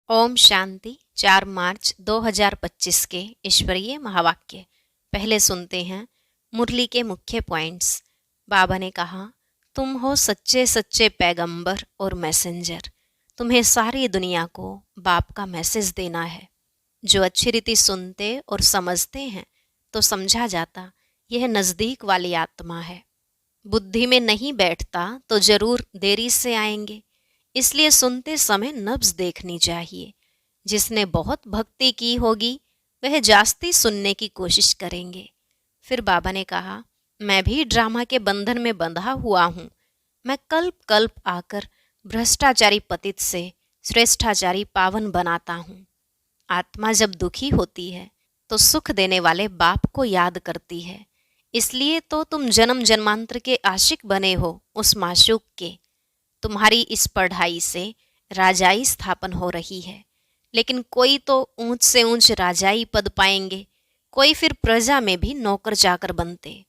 ओम शांति। 4 मार्च 2025 के ईश्वरीय महावाक्य। पहले सुनते हैं मुरली के मुख्य पॉइंट्स। बाबा ने कहा, तुम हो सच्चे सच्चे पैगंबर और मैसेंजर। तुम्हें सारी दुनिया को बाप का मैसेज देना है। जो अच्छी रीति सुनते और समझते हैं तो समझा जाता यह नज़दीक वाली आत्मा है। बुद्धि में नहीं बैठता तो जरूर देरी से आएंगे, इसलिए सुनते समय नब्ज देखनी चाहिए। जिसने बहुत भक्ति की होगी वह जास्ती सुनने की कोशिश करेंगे। फिर बाबा ने कहा, मैं भी ड्रामा के बंधन में बंधा हुआ हूँ। मैं कल्प कल्प आकर भ्रष्टाचारी पतित से श्रेष्ठाचारी पावन बनाता हूँ। आत्मा जब दुखी होती है तो सुख देने वाले बाप को याद करती है। इसलिए तो तुम जन्म जन्मांतर के आशिक बने हो उस माशूक के। तुम्हारी इस पढ़ाई से राजाई स्थापन हो रही है, लेकिन कोई तो ऊंच से ऊंच राजाई पद पाएंगे, कोई फिर प्रजा में भी नौकर चाकर बनते।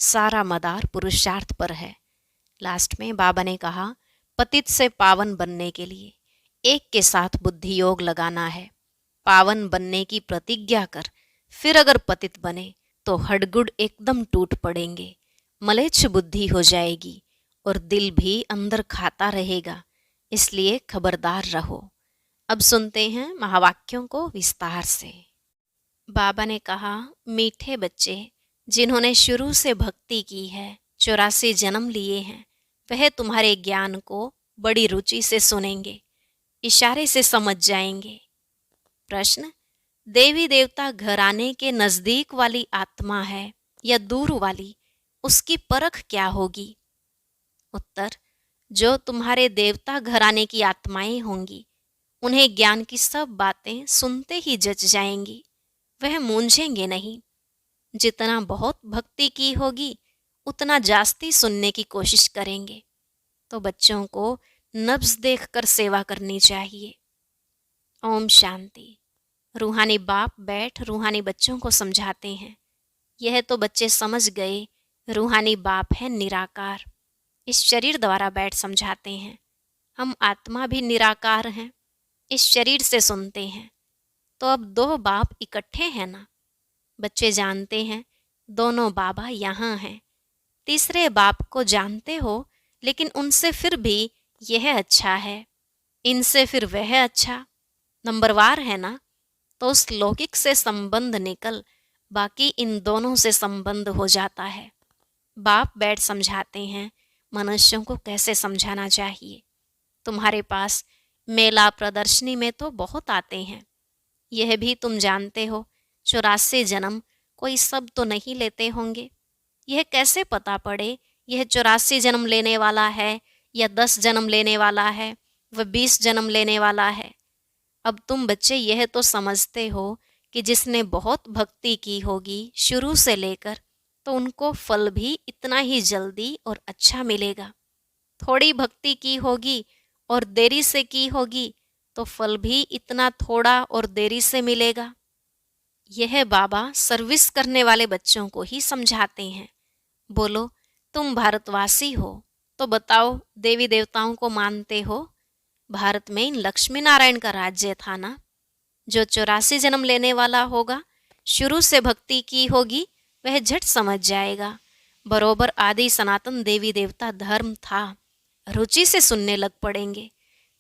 सारा मदार पुरुषार्थ पर है। लास्ट में बाबा ने कहा, पतित से पावन बनने के लिए एक के साथ बुद्धि योग लगाना है। पावन बनने की प्रतिज्ञा कर, फिर अगर पतित बने तो हडगुड एकदम टूट पड़ेंगे, मलेच्छ बुद्धि हो जाएगी और दिल भी अंदर खाता रहेगा। इसलिए खबरदार रहो। अब सुनते हैं महावाक्यों को विस्तार से। बाबा ने कहा, मीठे बच्चे जिन्होंने शुरू से भक्ति की है, 84 जन्म लिए हैं, वह तुम्हारे ज्ञान को बड़ी रुचि से सुनेंगे, इशारे से समझ जाएंगे। प्रश्न, देवी देवता घराने के नजदीक वाली आत्मा है या दूर वाली, उसकी परख क्या होगी? उत्तर, जो तुम्हारे देवता घराने की आत्माएं होंगी उन्हें ज्ञान की सब बातें सुनते ही जच जाएंगी, वह मूंझेंगे नहीं। जितना बहुत भक्ति की होगी उतना जास्ती सुनने की कोशिश करेंगे। तो बच्चों को नब्ज देखकर सेवा करनी चाहिए। ओम शांति। रूहानी बाप बैठ रूहानी बच्चों को समझाते हैं। यह तो बच्चे समझ गए, रूहानी बाप है निराकार। इस शरीर द्वारा बैठ समझाते हैं। हम आत्मा भी निराकार हैं, इस शरीर से सुनते हैं। तो अब 2 बाप इकट्ठे हैं ना। बच्चे जानते हैं दोनों बाबा यहाँ हैं। तीसरे बाप को जानते हो, लेकिन उनसे फिर भी यह अच्छा है, इनसे फिर वह अच्छा, नंबरवार है ना। तो उस लौकिक से संबंध निकल बाकी इन दोनों से संबंध हो जाता है। बाप बैठ समझाते हैं मनुष्यों को कैसे समझाना चाहिए। तुम्हारे पास मेला प्रदर्शनी में तो बहुत आते हैं, यह भी तुम जानते हो। 84 जन्म कोई सब तो नहीं लेते होंगे। यह कैसे पता पड़े यह 84 जन्म लेने वाला है या 10 जन्म लेने वाला है, वह 20 जन्म लेने वाला है? अब तुम बच्चे यह तो समझते हो कि जिसने बहुत भक्ति की होगी शुरू से लेकर, तो उनको फल भी इतना ही जल्दी और अच्छा मिलेगा। थोड़ी भक्ति की होगी और देरी से की होगी तो फल भी इतना थोड़ा और देरी से मिलेगा। यह बाबा सर्विस करने वाले बच्चों को ही समझाते हैं। बोलो, तुम भारतवासी हो तो बताओ, देवी देवताओं को मानते हो? भारत में लक्ष्मी नारायण का राज्य था ना। जो 84 जन्म लेने वाला होगा, शुरू से भक्ति की होगी, वह झट समझ जाएगा बरोबर आदि सनातन देवी देवता धर्म था। रुचि से सुनने लग पड़ेंगे।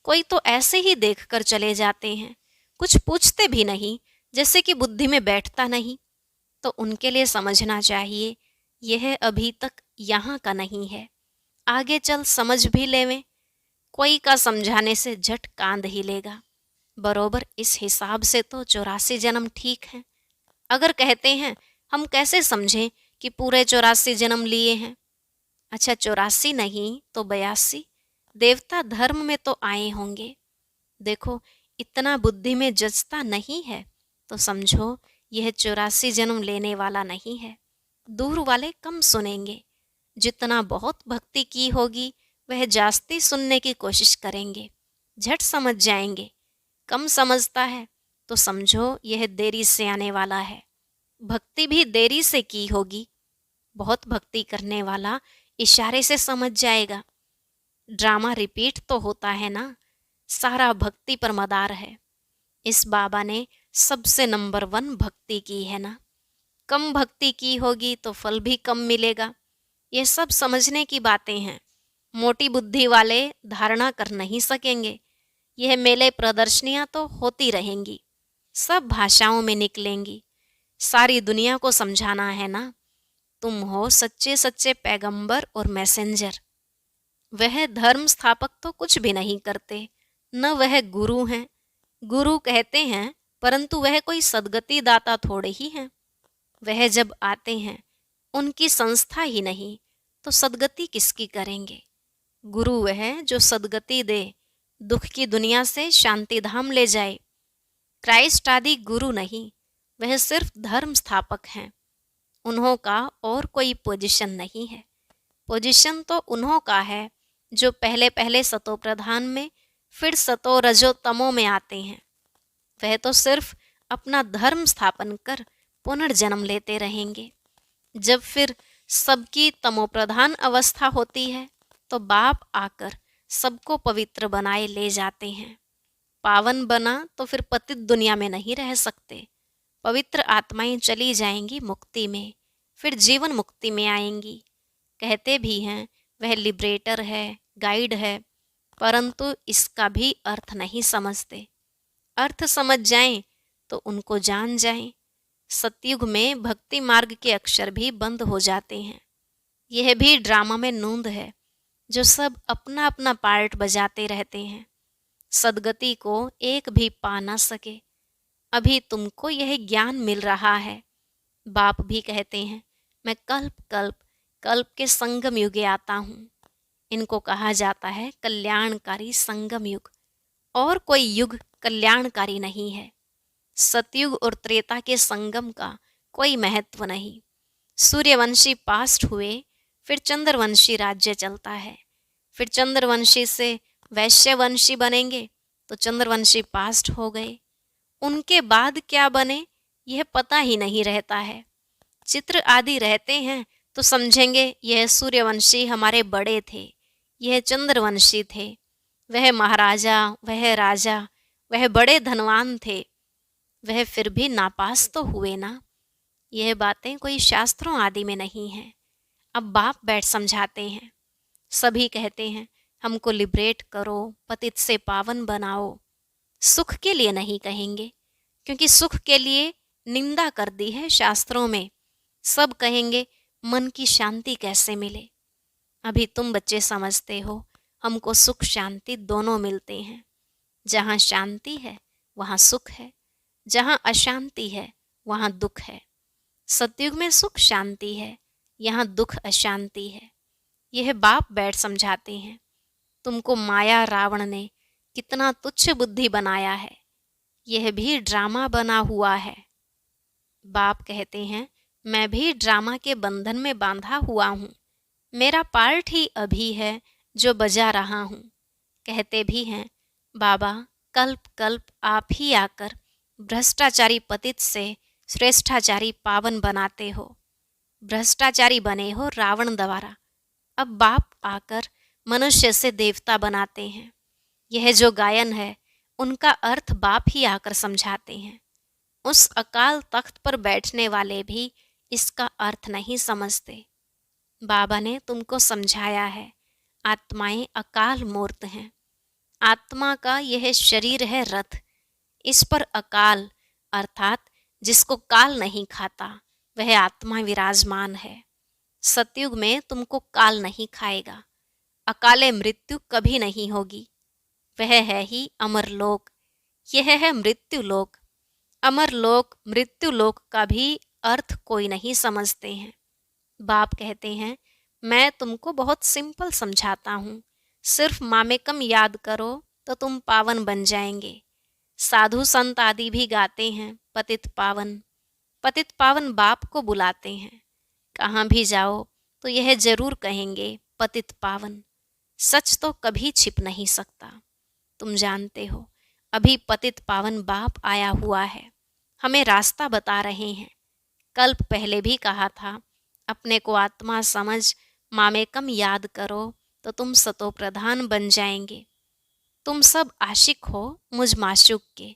कोई तो ऐसे ही देखकर चले जाते हैं, कुछ पूछते भी नहीं, जैसे कि बुद्धि में बैठता नहीं। तो उनके लिए समझना चाहिए यह अभी तक यहाँ का नहीं है, आगे चल समझ भी लेवें। कोई का समझाने से झट कांद ही लेगा। बरोबर इस हिसाब से तो 84 जन्म ठीक है। अगर कहते हैं हम कैसे समझें कि पूरे 84 जन्म लिए हैं? अच्छा, 84 नहीं तो 82 देवता धर्म में तो आए होंगे। देखो, इतना बुद्धि में जचता नहीं है तो समझो यह 84 जन्म लेने वाला नहीं है। दूर वाले कम सुनेंगे। जितना बहुत भक्ति की होगी वह जास्ती सुनने की कोशिश करेंगे, झट समझ जाएंगे। कम समझता है तो समझो यह देरी से आने वाला है। भक्ति भी देरी से की होगी। बहुत भक्ति करने वाला इशारे से समझ जाएगा। ड्रामा रिपीट तो होता है ना, सारा भक्ति पर मदार है। इस बाबा ने सबसे नंबर 1 भक्ति की है ना। कम भक्ति की होगी तो फल भी कम मिलेगा। ये सब समझने की बातें हैं। मोटी बुद्धि वाले धारणा कर नहीं सकेंगे। यह मेले प्रदर्शनियां तो होती रहेंगी, सब भाषाओं में निकलेंगी। सारी दुनिया को समझाना है ना। तुम हो सच्चे सच्चे पैगंबर और मैसेंजर। वह धर्म स्थापक तो कुछ भी नहीं करते, न वह गुरु हैं। गुरु कहते हैं, परंतु वह कोई सद्गति दाता थोड़े ही हैं। वह जब आते हैं, उनकी संस्था ही नहीं तो सद्गति किसकी करेंगे। गुरु वह जो सद्गति दे, दुख की दुनिया से शांति धाम ले जाए। क्राइस्ट आदि गुरु नहीं, वह सिर्फ धर्म स्थापक हैं। उन्हों का और कोई पोजीशन नहीं है। पोजीशन तो उन्हों का है जो पहले पहले सतो प्रधान में, फिर सतो रजो तमो में आते हैं। वह तो सिर्फ अपना धर्म स्थापन कर पुनर्जन्म लेते रहेंगे। जब फिर सबकी तमोप्रधान अवस्था होती है तो बाप आकर सबको पवित्र बनाए ले जाते हैं। पावन बना तो फिर पतित दुनिया में नहीं रह सकते। पवित्र आत्माएं चली जाएंगी मुक्ति में, फिर जीवन मुक्ति में आएंगी। कहते भी हैं वह लिबरेटर है, गाइड है, परंतु इसका भी अर्थ नहीं समझते। अर्थ समझ जाएं तो उनको जान जाएं। सतयुग में भक्ति मार्ग के अक्षर भी बंद हो जाते हैं। यह भी ड्रामा में नूंद है, जो सब अपना अपना पार्ट बजाते रहते हैं। सदगति को एक भी पा ना सके। अभी तुमको यह ज्ञान मिल रहा है। बाप भी कहते हैं, मैं कल्प कल्प कल्प के संगम युगे आता हूँ। इनको कहा जाता है कल्याणकारी संगम युग। और कोई युग कल्याणकारी नहीं है। सतयुग और त्रेता के संगम का कोई महत्व नहीं। सूर्यवंशी पास्ट हुए, फिर चंद्रवंशी राज्य चलता है। फिर चंद्रवंशी से वैश्यवंशी बनेंगे तो चंद्रवंशी पास्ट हो गए। उनके बाद क्या बने यह पता ही नहीं रहता है। चित्र आदि रहते हैं तो समझेंगे यह सूर्यवंशी हमारे बड़े थे, यह चंद्रवंशी थे, वह महाराजा, वह राजा, वह बड़े धनवान थे। वह फिर भी नापास तो हुए ना। यह बातें कोई शास्त्रों आदि में नहीं है। अब बाप बैठ समझाते हैं। सभी कहते हैं हमको लिबरेट करो, पतित से पावन बनाओ। सुख के लिए नहीं कहेंगे, क्योंकि सुख के लिए निंदा कर दी है शास्त्रों में। सब कहेंगे मन की शांति कैसे मिले। अभी तुम बच्चे समझते हो हमको सुख शांति दोनों मिलते हैं। जहाँ शांति है वहाँ सुख है, जहाँ अशांति है वहाँ दुख है। सतयुग में सुख शांति है, यहाँ दुख अशांति है। यह बाप बैठ समझाते हैं। तुमको माया रावण ने कितना तुच्छ बुद्धि बनाया है। यह भी ड्रामा बना हुआ है। बाप कहते हैं मैं भी ड्रामा के बंधन में बांधा हुआ हूँ। मेरा पार्ट ही अभी है जो बजा रहा हूँ। कहते भी हैं बाबा कल्प कल्प आप ही आकर भ्रष्टाचारी पतित से श्रेष्ठाचारी पावन बनाते हो। भ्रष्टाचारी बने हो रावण द्वारा, अब बाप आकर मनुष्य से देवता बनाते हैं। यह जो गायन है उनका अर्थ बाप ही आकर समझाते हैं। उस अकाल तख्त पर बैठने वाले भी इसका अर्थ नहीं समझते। बाबा ने तुमको समझाया है आत्माएं अकाल मूर्त हैं। आत्मा का यह शरीर है रथ, इस पर अकाल अर्थात जिसको काल नहीं खाता वह आत्मा विराजमान है। सतयुग में तुमको काल नहीं खाएगा। अकाले मृत्यु कभी नहीं होगी। वह है ही अमरलोक। यह है मृत्यु लोक। अमरलोक मृत्यु लोक का भी अर्थ कोई नहीं समझते हैं। बाप कहते हैं मैं तुमको बहुत सिंपल समझाता हूँ। सिर्फ मामेकम याद करो तो तुम पावन बन जाएंगे। साधु संत आदि भी गाते हैं पतित पावन। पतित पावन बाप को बुलाते हैं। कहाँ भी जाओ तो यह जरूर कहेंगे पतित पावन। सच तो कभी छिप नहीं सकता। तुम जानते हो अभी पतित पावन बाप आया हुआ है, हमें रास्ता बता रहे हैं। कल्प पहले भी कहा था अपने को आत्मा समझ मामेकम याद करो तो तुम सतो प्रधान बन जाएंगे। तुम सब आशिक हो मुझ माशूक के।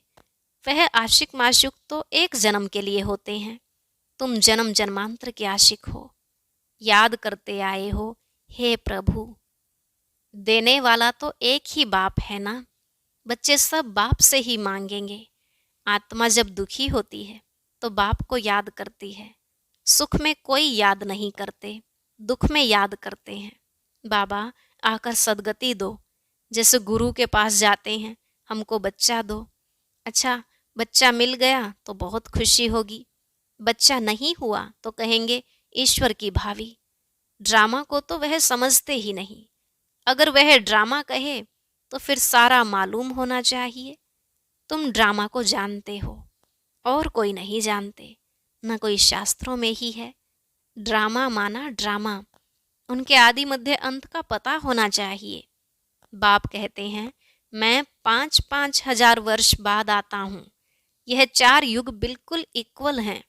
वह आशिक माशूक तो एक जन्म के लिए होते हैं। तुम जन्म जन्मांतर के आशिक हो, याद करते आए हो, हे प्रभु। देने वाला तो एक ही बाप है ना, बच्चे सब बाप से ही मांगेंगे। आत्मा जब दुखी होती है तो बाप को याद करती है। सुख में कोई याद नहीं करते, दुख में याद करते हैं। बाबा आकर सदगति दो, जैसे गुरु के पास जाते हैं, हमको बच्चा दो। अच्छा, बच्चा मिल गया तो बहुत खुशी होगी, बच्चा नहीं हुआ तो कहेंगे ईश्वर की भावी। ड्रामा को तो वह समझते ही नहीं। अगर वह ड्रामा कहे तो फिर सारा मालूम होना चाहिए। तुम ड्रामा को जानते हो, और कोई नहीं जानते, न कोई शास्त्रों में ही है। ड्रामा माना ड्रामा, उनके आदि मध्य अंत का पता होना चाहिए। बाप कहते हैं मैं 5,000 वर्ष बाद आता हूँ। यह 4 युग बिल्कुल इक्वल हैं।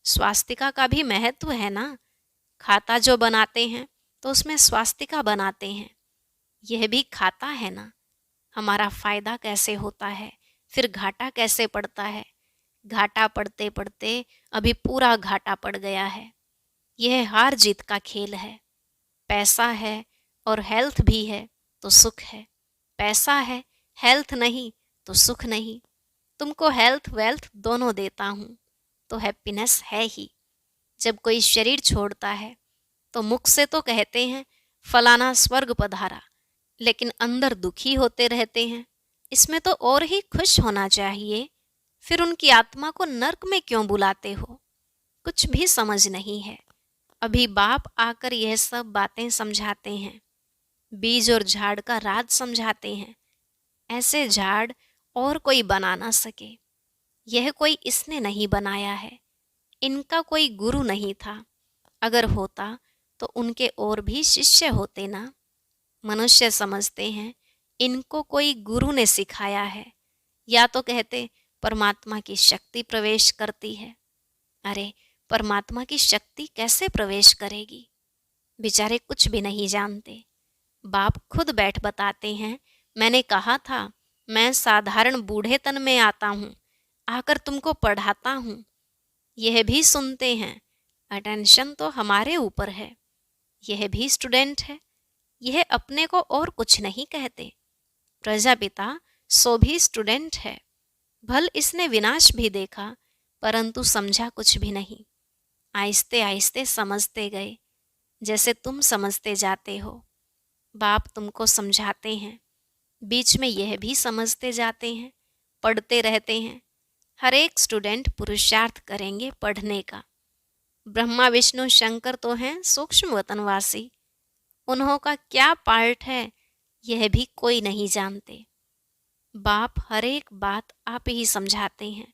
स्वास्तिका का भी महत्व है ना। खाता जो बनाते हैं तो उसमें स्वास्तिका बनाते हैं। यह भी खाता है ना। हमारा फायदा कैसे होता है, फिर घाटा कैसे पड़ता है। घाटा पड़ते पड़ते अभी पूरा घाटा पड़ गया है। यह हार जीत का खेल है। पैसा है और हेल्थ भी है तो सुख है। पैसा है, हेल्थ नहीं तो सुख नहीं। तुमको हेल्थ वेल्थ दोनों देता हूँ तो हैप्पीनेस है ही। जब कोई शरीर छोड़ता है तो मुख से तो कहते हैं फलाना स्वर्ग पधारा, लेकिन अंदर दुखी होते रहते हैं। इसमें तो और ही खुश होना चाहिए। फिर उनकी आत्मा को नर्क में क्यों बुलाते हो? कुछ भी समझ नहीं है। अभी बाप आकर यह सब बातें समझाते हैं। बीज और झाड़ का राज समझाते हैं। ऐसे झाड़ और कोई बना ना सके। यह कोई इसने नहीं बनाया है। इनका कोई गुरु नहीं था। अगर होता तो उनके और भी शिष्य होते ना। मनुष्य समझते हैं इनको कोई गुरु ने सिखाया है, या तो कहते परमात्मा की शक्ति प्रवेश करती है। अरे, परमात्मा की शक्ति कैसे प्रवेश करेगी? बेचारे कुछ भी नहीं जानते। बाप खुद बैठ बताते हैं मैंने कहा था मैं साधारण बूढ़े तन में आता हूँ, आकर तुमको पढ़ाता हूँ। यह भी सुनते हैं। अटेंशन तो हमारे ऊपर है। यह भी स्टूडेंट है। यह अपने को और कुछ नहीं कहते। प्रजापिता सो भी स्टूडेंट है। भल इसने विनाश भी देखा, परंतु समझा कुछ भी नहीं। आहिस्ते आहिस्ते समझते गए, जैसे तुम समझते जाते हो। बाप तुमको समझाते हैं, बीच में यह भी समझते जाते हैं, पढ़ते रहते हैं। हर एक स्टूडेंट पुरुषार्थ करेंगे पढ़ने का। ब्रह्मा विष्णु शंकर तो हैं सूक्ष्म वतनवासी। उन्हों का क्या पार्ट है यह भी कोई नहीं जानते। बाप हर एक बात आप ही समझाते हैं।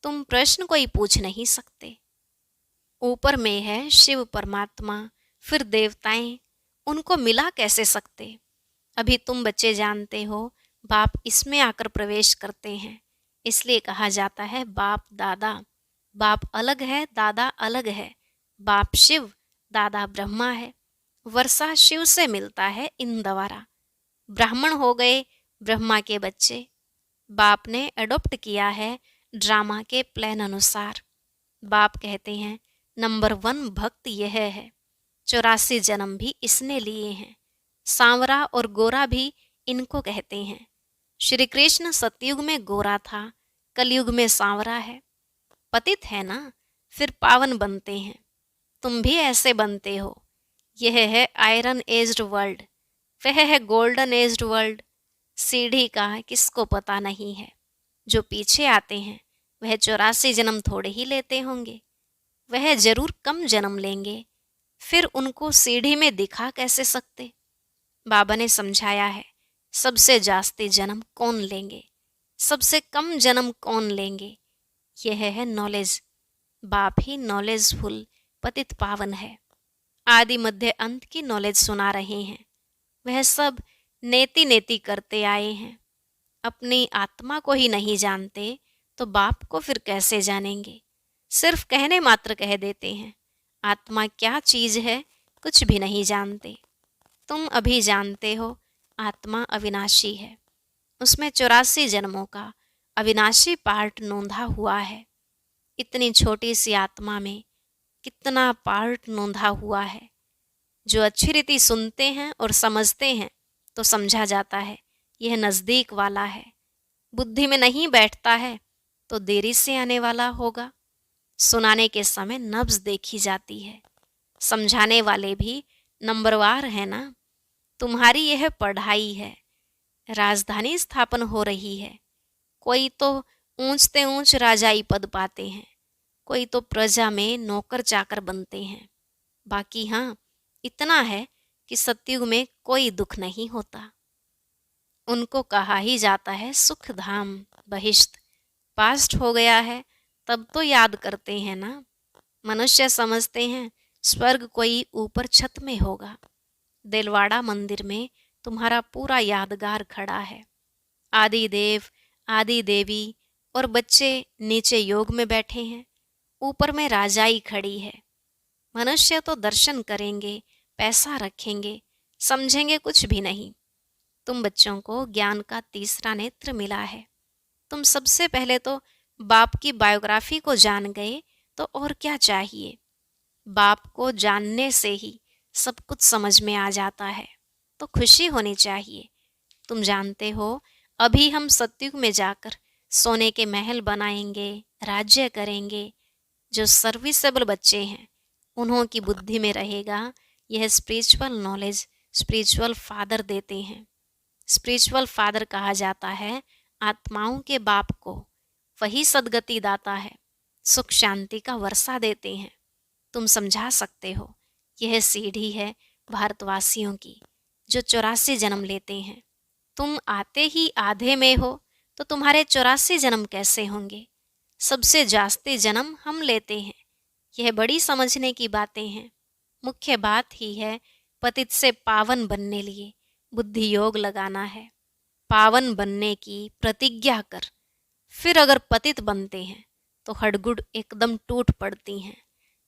तुम प्रश्न कोई पूछ नहीं सकते। ऊपर में है शिव परमात्मा, फिर देवताएं, उनको मिला कैसे सकते? अभी तुम बच्चे जानते हो बाप इसमें आकर प्रवेश करते हैं। इसलिए कहा जाता है बाप दादा। बाप अलग है, दादा अलग है। बाप शिव, दादा ब्रह्मा है। वर्षा शिव से मिलता है इन द्वारा। ब्राह्मण हो गए ब्रह्मा के बच्चे। बाप ने अडॉप्ट किया है ड्रामा के प्लान अनुसार। बाप कहते हैं नंबर 1 भक्त यह है। 84 जन्म भी इसने लिए हैं। सांवरा और गोरा भी इनको कहते हैं। श्री कृष्ण सतयुग में गोरा था, कलयुग में सांवरा है। पतित है ना, फिर पावन बनते हैं। तुम भी ऐसे बनते हो। यह है आयरन एज्ड वर्ल्ड, वह है गोल्डन एज्ड वर्ल्ड। सीढ़ी का किसको पता नहीं है। जो पीछे आते हैं वह 84 जन्म थोड़े ही लेते होंगे। वह जरूर कम जन्म लेंगे। फिर उनको सीढ़ी में दिखा कैसे सकते? बाबा ने समझाया है सबसे जास्ती जन्म कौन लेंगे, सबसे कम जन्म कौन लेंगे। यह है नॉलेज। बाप ही नॉलेजफुल पतित पावन है। आदि मध्य अंत की नॉलेज सुना रहे हैं। वह सब नेति नेति करते आए हैं। अपनी आत्मा को ही नहीं जानते तो बाप को फिर कैसे जानेंगे? सिर्फ कहने मात्र कह देते हैं। आत्मा क्या चीज है कुछ भी नहीं जानते। तुम अभी जानते हो आत्मा अविनाशी है। उसमें 84 जन्मों का अविनाशी पार्ट नोंधा हुआ है। इतनी छोटी सी आत्मा में कितना पार्ट नोंधा हुआ है। जो अच्छी रीति सुनते हैं और समझते हैं तो समझा जाता है यह नज़दीक वाला है। बुद्धि में नहीं बैठता है तो देरी से आने वाला होगा। सुनाने के समय नब्ज देखी जाती है। समझाने वाले भी नंबरवार है ना। तुम्हारी यह पढ़ाई है। राजधानी स्थापन हो रही है। कोई तो ऊंचते ऊंच राजाई पद पाते हैं, कोई तो प्रजा में नौकर चाकर बनते हैं। बाकी हाँ, इतना है कि सतयुग में कोई दुख नहीं होता। उनको कहा ही जाता है सुख धाम बहिष्ठ। पास्ट हो गया है तब तो याद करते हैं ना। मनुष्य समझते हैं स्वर्ग कोई ऊपर छत में होगा। दिलवाड़ा मंदिर में तुम्हारा पूरा यादगार खड़ा है। आदि देव, आदि देवी और बच्चे नीचे योग में बैठे हैं। ऊपर में राजाई खड़ी है। मनुष्य तो दर्शन करेंगे, पैसा रखेंगे, समझेंगे कुछ भी नहीं। तुम बच्चों को ज्ञान का तीसरा नेत्र मिला है। तुम सबसे पहले तो बाप की बायोग्राफी को जान गए तो और क्या चाहिए। बाप को जानने से ही सब कुछ समझ में आ जाता है तो खुशी होनी चाहिए। तुम जानते हो अभी हम सतयुग में जाकर सोने के महल बनाएंगे, राज्य करेंगे। जो सर्विसेबल बच्चे हैं उन्हों की बुद्धि में रहेगा यह स्पिरिचुअल नॉलेज स्पिरिचुअल फादर देते हैं। स्पिरिचुअल फादर कहा जाता है आत्माओं के बाप को। वही सदगति दाता है, सुख शांति का वर्षा देते हैं। तुम समझा सकते हो यह सीढ़ी है भारतवासियों की जो 84 जन्म लेते हैं। तुम आते ही आधे में हो तो तुम्हारे 84 जन्म कैसे होंगे। सबसे जास्ती जन्म हम लेते हैं। यह बड़ी समझने की बातें हैं। मुख्य बात ही है पतित से पावन बनने लिए बुद्धि योग लगाना है। पावन बनने की प्रतिज्ञा कर, फिर अगर पतित बनते हैं तो हड़गुड़ एकदम टूट पड़ती हैं,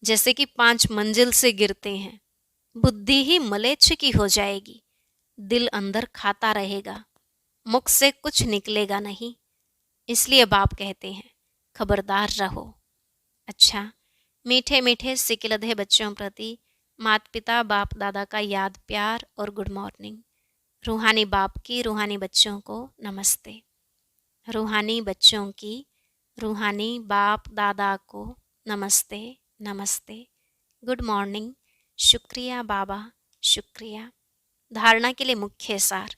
जैसे कि 5 मंजिल से गिरते हैं। बुद्धि ही मलेच्छ की हो जाएगी। दिल अंदर खाता रहेगा, मुख से कुछ निकलेगा नहीं। इसलिए बाप कहते हैं खबरदार रहो। अच्छा, मीठे मीठे सिकिलधे बच्चों प्रति माता पिता बाप दादा का याद प्यार और गुड मॉर्निंग। रूहानी बाप की रूहानी बच्चों को नमस्ते। रूहानी बच्चों की रूहानी बाप दादा को नमस्ते नमस्ते, गुड मॉर्निंग, शुक्रिया बाबा, शुक्रिया। धारणा के लिए मुख्य सार।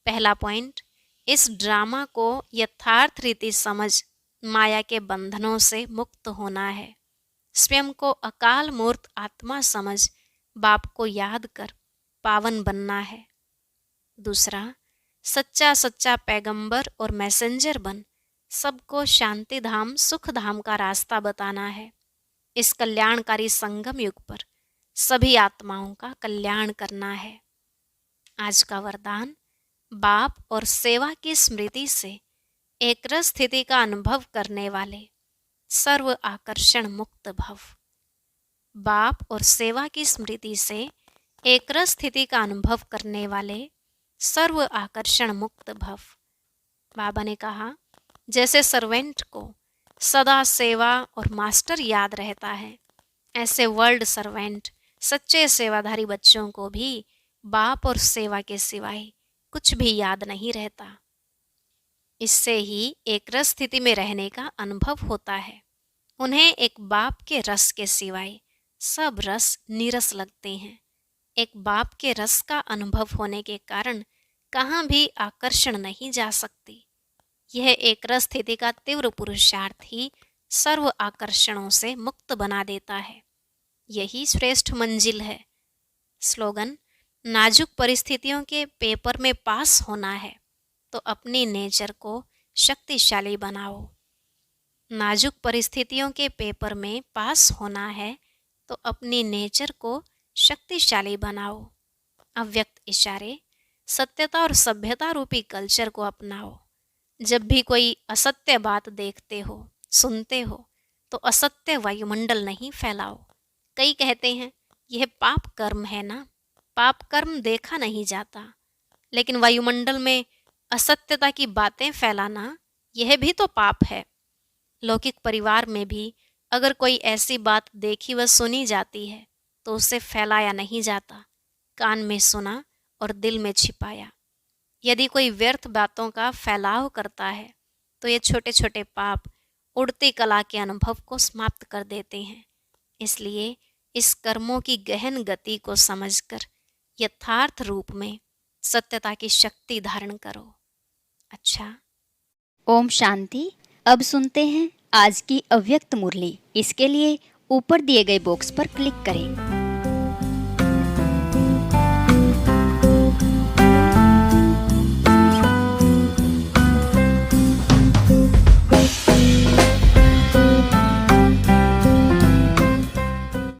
पहला पॉइंट, इस ड्रामा को यथार्थ रीति समझ माया के बंधनों से मुक्त होना है। स्वयं को अकाल मूर्त आत्मा समझ बाप को याद कर पावन बनना है। दूसरा, सच्चा सच्चा पैगंबर और मैसेंजर बन सबको शांति धाम सुख धाम का रास्ता बताना है। इस कल्याणकारी संगम युग पर सभी आत्माओं का कल्याण करना है। आज का वरदान, बाप और सेवा की स्मृति से एकरस स्थिति का अनुभव करने वाले सर्व आकर्षण मुक्त भव। बाप और सेवा की स्मृति से एकरस स्थिति का अनुभव करने वाले सर्व आकर्षण मुक्त भव। बाबा ने कहा जैसे सर्वेंट को सदा सेवा और मास्टर याद रहता है, ऐसे वर्ल्ड सर्वेंट सच्चे सेवाधारी बच्चों को भी बाप और सेवा के सिवाय कुछ भी याद नहीं रहता। इससे ही एक रस स्थिति में रहने का अनुभव होता है। उन्हें एक बाप के रस के सिवाय सब रस नीरस लगते हैं। एक बाप के रस का अनुभव होने के कारण कहाँ भी आकर्षण नहीं जा सकती। यह एक रस स्थिति का तीव्र पुरुषार्थ ही सर्व आकर्षणों से मुक्त बना देता है। यही श्रेष्ठ मंजिल है। स्लोगन, नाजुक परिस्थितियों के पेपर में पास होना है तो अपनी नेचर को शक्तिशाली बनाओ। नाजुक परिस्थितियों के पेपर में पास होना है तो अपनी नेचर को शक्तिशाली बनाओ। अव्यक्त इशारे, सत्यता और सभ्यता रूपी कल्चर को अपनाओ। जब भी कोई असत्य बात देखते हो, सुनते हो, तो असत्य वायुमंडल नहीं फैलाओ। कई कहते हैं यह पाप कर्म है ना। पाप कर्म देखा नहीं जाता, लेकिन वायुमंडल में असत्यता की बातें फैलाना यह भी तो पाप है। लौकिक परिवार में भी अगर कोई ऐसी बात देखी व सुनी जाती है तो उसे फैलाया नहीं जाता, कान में सुना और दिल में छिपाया। यदि कोई व्यर्थ बातों का फैलाव करता है तो ये छोटे छोटे पाप उड़ती कला के अनुभव को समाप्त कर देते हैं। इसलिए इस कर्मों की गहन गति को समझकर यथार्थ रूप में सत्यता की शक्ति धारण करो। अच्छा। ओम शांति। अब सुनते हैं आज की अव्यक्त मुरली। इसके लिए ऊपर दिए गए बॉक्स पर क्लिक करें।